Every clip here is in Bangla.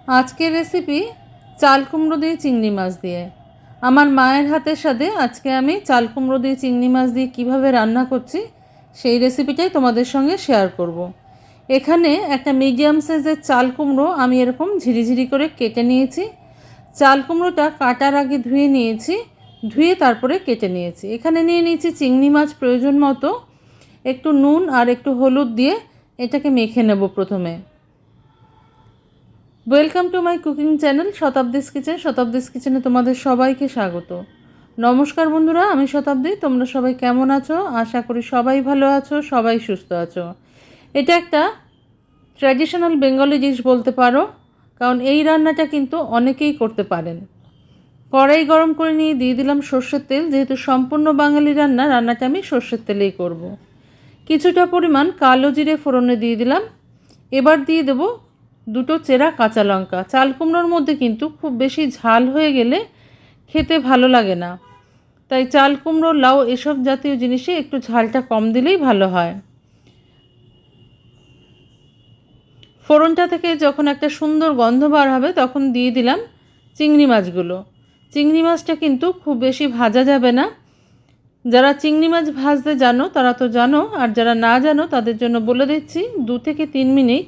আজকের রেসিপি চাল কুমড়ো দিয়ে চিংড়ি মাছ দিয়ে। আমার মায়ের হাতের সাথে আজকে আমি চাল কুমড়ো দিয়ে চিংড়ি মাছ দিয়ে কীভাবে রান্না করছি সেই রেসিপিটাই তোমাদের সঙ্গে শেয়ার করব। এখানে একটা মিডিয়াম সাইজের চাল কুমড়ো আমি এরকম ঝিরিঝিরি করে কেটে নিয়েছি। চাল কুমড়োটা কাটার আগে ধুয়ে নিয়েছি, ধুয়ে তারপরে কেটে নিয়েছি। এখানে নিয়ে নিয়েছি চিংড়ি মাছ প্রয়োজন মতো, একটু নুন আর একটু হলুদ দিয়ে এটাকে মেখে নেব প্রথমে। Welcome to my cooking channel Shatabdi's kitchen. Shatabdi's কিচেনে তোমাদের সবাইকে স্বাগত। নমস্কার বন্ধুরা, আমি শতাব্দী। তোমরা সবাই কেমন আছো? আশা করি সবাই ভালো আছো, সবাই সুস্থ আছো। এটা একটা ট্র্যাডিশনাল বেঙ্গলি ডিশ বলতে পারো, কারণ এই রান্নাটা কিন্তু অনেকেই করতে পারেন। কড়াই গরম করে নিয়ে দিয়ে দিলাম সর্ষের তেল। যেহেতু সম্পূর্ণ বাঙালি রান্নাটা আমি সর্ষের তেলেই করব। কিছুটা পরিমাণ কালো জিরে ফোড়নে দিয়ে দিলাম। এবার দিয়ে দেবো দুটো চেরা কাঁচা লঙ্কা। চাল কুমড়োর মধ্যে কিন্তু খুব বেশি ঝাল হয়ে গেলে খেতে ভালো লাগে না, তাই চাল কুমড়ো, লাউ এসব জাতীয় জিনিসে একটু ঝালটা কম দিলেই ভালো হয়। ফোড়নটা থেকে যখন একটা সুন্দর গন্ধ বার হবে তখন দিয়ে দিলাম চিংড়ি মাছগুলো। চিংড়ি মাছটা কিন্তু খুব বেশি ভাজা যাবে না। যারা চিংড়ি মাছ ভাজতে জানো তারা তো জানো, আর যারা না জানো তাদের জন্য বলে দিচ্ছি, 2 থেকে 3 মিনিট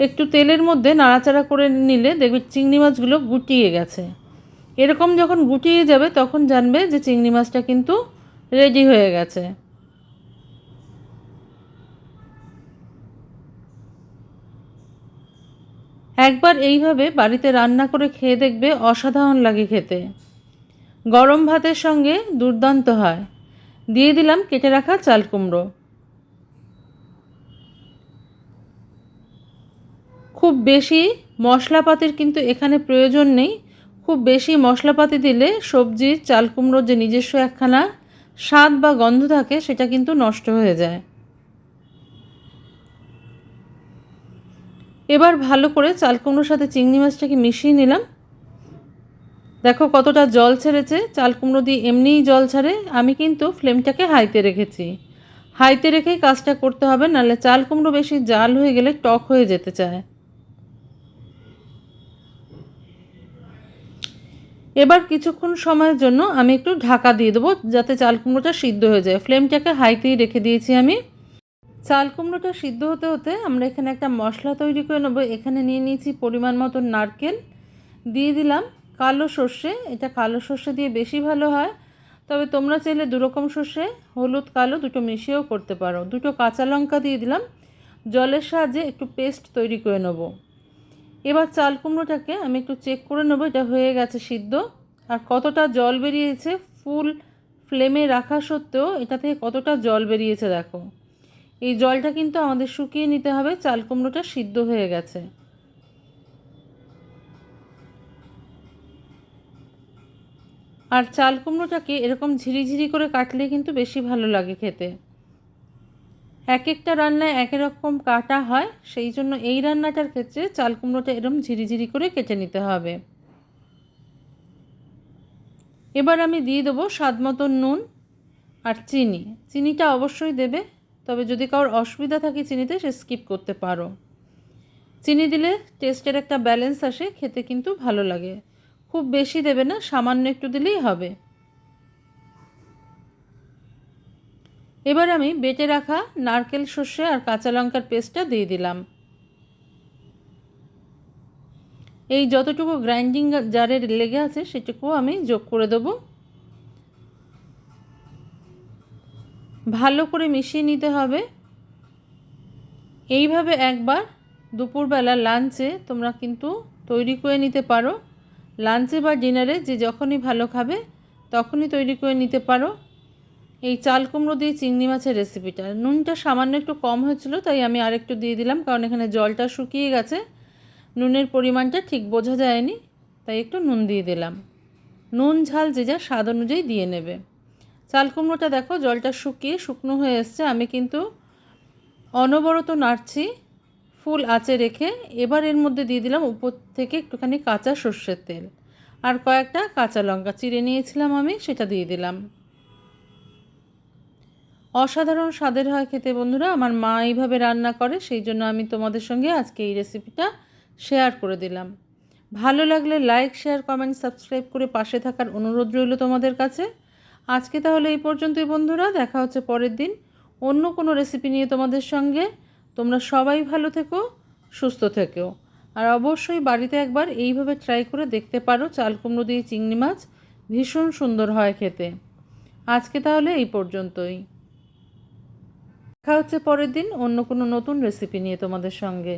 একটু তেলের মধ্যে নাড়াচাড়া করে নিলে দেখবে চিংড়ি মাছগুলো গুটিয়ে গেছে। এরকম যখন গুটিয়ে যাবে তখন জানবে যে চিংড়ি মাছটা কিন্তু রেডি হয়ে গেছে। একবার এইভাবে বাড়িতে রান্না করে খেয়ে দেখবে, অসাধারণ লাগে খেতে। গরম ভাতের সঙ্গে দুর্দান্ত হয়। দিয়ে দিলাম কেটে রাখা চাল কুমড়ো। খুব বেশি মশলাপাতির কিন্তু এখানে প্রয়োজন নেই। খুব বেশি মশলাপাতি দিলে সবজির, চাল কুমড়োর যে নিজস্ব একখানা স্বাদ বা গন্ধ থাকে সেটা কিন্তু নষ্ট হয়ে যায়। এবার ভালো করে চাল কুমড়োর সাথে চিংড়ি মাছটাকে মিশিয়ে নিলাম। দেখো কতটা জল ছেড়েছে। চাল কুমড়ো দিয়ে এমনিই জল ছাড়ে। আমি কিন্তু ফ্লেমটাকে হাইতে রেখেছি। হাইতে রেখেই কাজটা করতে হবে, নাহলে চাল কুমড়ো বেশি জাল হয়ে গেলে টক হয়ে যেতে চায়। এবার কিছুক্ষণ সময়ের জন্য আমি একটু ঢাকা দিয়ে দেবো যাতে চাল কুমড়োটা সিদ্ধ হয়ে যায়। ফ্লেমটাকে হাইতেই রেখে দিয়েছি আমি। চাল কুমড়োটা সিদ্ধ হতে হতে আমরা এখানে একটা মশলা তৈরি করে নেবো। এখানে নিয়ে নিয়েছি পরিমাণ মতো নারকেল, দিয়ে দিলাম কালো সর্ষে। এটা কালো সর্ষে দিয়ে বেশি ভালো হয়, তবে তোমরা চাইলে দুরকম সর্ষে, হলুদ কালো দুটো মিশিয়েও করতে পারো। দুটো কাঁচা লঙ্কা দিয়ে দিলাম। জলের সাহায্যে একটু পেস্ট তৈরি করে নেব। এবার চাল কুমড়োটাকে আমি একটু চেক করে নেবো এটা হয়ে গেছে সিদ্ধ, আর কতটা জল বেরিয়েছে। ফুল ফ্লেমে রাখা সত্ত্বেও এটা থেকে কতটা জল বেরিয়েছে দেখো। এই জলটা কিন্তু আমাদের শুকিয়ে নিতে হবে। চাল কুমড়োটা সিদ্ধ হয়ে গেছে। আর চাল কুমড়োটাকে এরকম ঝিরিঝিরি করে কাটলে কিন্তু বেশি ভালো লাগে খেতে। এক একটা রান্নায় এক রকম কাটা হয়, সেই জন্য এই রান্নাটার ক্ষেত্রে চাল কুমড়োটা এরকম ঝিরিঝিরি করে কেটে নিতে হবে। এবার আমি দিয়ে দেবো স্বাদ মতো নুন আর চিনি। চিনিটা অবশ্যই দেবে, তবে যদি কারোর অসুবিধা থাকে চিনিতে, সে স্কিপ করতে পারো। চিনি দিলে টেস্টের একটা ব্যালেন্স আসে, খেতে কিন্তু ভালো লাগে। খুব বেশি দেবে না, সামান্য একটু দিলেই হবে। এবার আমি বেটে রাখা নারকেল, সর্ষে আর কাঁচা লঙ্কার পেস্টটা দিয়ে দিলাম। এই যতটুকু গ্রাইন্ডিং জারে লেগে আছে সেটুকু আমি যোগ করে দেবো। ভালো করে মিশিয়ে নিতে হবে। এইভাবে একবার দুপুরবেলা লাঞ্চে তোমরা কিন্তু তৈরি করে নিতে পারো। লাঞ্চে বা ডিনারে যে যখনই ভালো খাবে তখনই তৈরি করে নিতে পারো এই চাল কুমড়ো দিয়ে চিংড়ি মাছের রেসিপিটা। নুনটা সামান্য একটু কম হয়েছিল, তাই আমি আরেকটু দিয়ে দিলাম, কারণ এখানে জলটা শুকিয়ে গেছে। নুনের পরিমাণটা ঠিক বোঝা যায়নি, তাই একটু নুন দিয়ে দিলাম। নুন ঝাল যে যা স্বাদ অনুযায়ী দিয়ে নেবে। চাল কুমড়োটা দেখো জলটা শুকিয়ে শুকনো হয়ে এসছে। আমি কিন্তু অনবরত নাড়ছি ফুল আঁচে রেখে। এবার এর মধ্যে দিয়ে দিলাম উপর থেকে একটুখানি কাঁচা সর্ষের তেল আর কয়েকটা কাঁচা লঙ্কা চিড়ে নিয়েছিলাম আমি, সেটা দিয়ে দিলাম। অসাধারণ স্বাদের হয় খেতে বন্ধুরা। আমার মা এইভাবে রান্না করে, সেই জন্য আমি তোমাদের সঙ্গে আজকে এই রেসিপিটা শেয়ার করে দিলাম। ভালো লাগলে লাইক, শেয়ার, কমেন্ট, সাবস্ক্রাইব করে পাশে থাকার অনুরোধ রইল তোমাদের কাছে। আজকে তাহলে এই পর্যন্তই বন্ধুরা, দেখা হচ্ছে পরের দিন অন্য কোনো রেসিপি নিয়ে তোমাদের সঙ্গে। তোমরা সবাই ভালো থেকো, সুস্থ থেকো, আর অবশ্যই বাড়িতে একবার এইভাবে ট্রাই করে দেখতে পারো। চাল কুমড়ো দিয়ে চিংড়ি মাছ ভীষণ সুন্দর হয় খেতে। আজকে তাহলে এই পর্যন্তই, দেখা হচ্ছে পরের দিন অন্য কোনো নতুন রেসিপি নিয়ে তোমাদের সঙ্গে।